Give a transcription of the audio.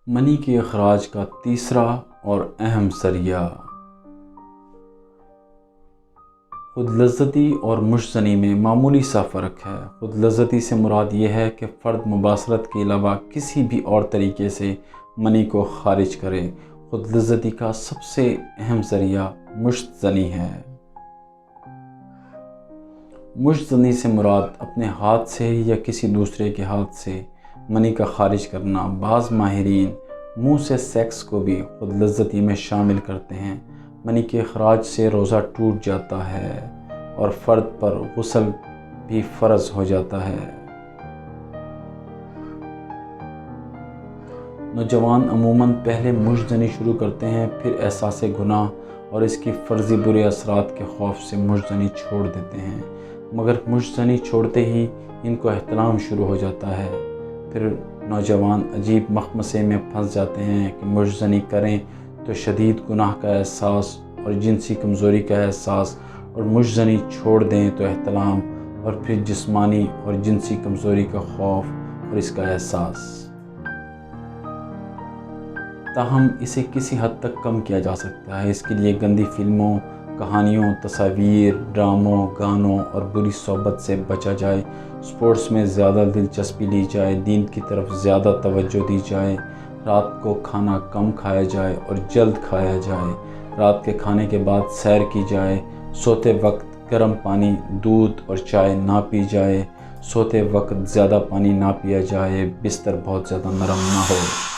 منی کے اخراج کا تیسرا اور اہم ذریعہ خود لذتی اور مشزنی میں معمولی سا فرق ہے۔ خود لذتی سے مراد یہ ہے کہ فرد مباشرت کے علاوہ کسی بھی اور طریقے سے منی کو خارج کرے۔ خود لذتی کا سب سے اہم ذریعہ مشت زنی ہے۔ مشت زنی سے مراد اپنے ہاتھ سے یا کسی دوسرے کے ہاتھ سے منی کا خارج کرنا۔ بعض ماہرین منہ سے سیکس کو بھی خود لذتی میں شامل کرتے ہیں۔ منی کے اخراج سے روزہ ٹوٹ جاتا ہے اور فرد پر غسل بھی فرض ہو جاتا ہے۔ نوجوان عموماً پہلے مشت زنی شروع کرتے ہیں، پھر احساس گناہ اور اس کی فرضی برے اثرات کے خوف سے مشت زنی چھوڑ دیتے ہیں، مگر مشت زنی چھوڑتے ہی ان کو احتلام شروع ہو جاتا ہے۔ پھر نوجوان عجیب مخمصے میں پھنس جاتے ہیں کہ مشت زنی کریں تو شدید گناہ کا احساس اور جنسی کمزوری کا احساس، اور مشت زنی چھوڑ دیں تو احتلام، اور پھر جسمانی اور جنسی کمزوری کا خوف اور اس کا احساس۔ تاہم اسے کسی حد تک کم کیا جا سکتا ہے۔ اس کے لیے گندی فلموں، کہانیوں، تصاویر، ڈراموں، گانوں اور بری صحبت سے بچا جائے، سپورٹس میں زیادہ دلچسپی لی جائے، دین کی طرف زیادہ توجہ دی جائے، رات کو کھانا کم کھایا جائے اور جلد کھایا جائے، رات کے کھانے کے بعد سیر کی جائے، سوتے وقت گرم پانی، دودھ اور چائے نہ پی جائے، سوتے وقت زیادہ پانی نہ پیا جائے، بستر بہت زیادہ نرم نہ ہو۔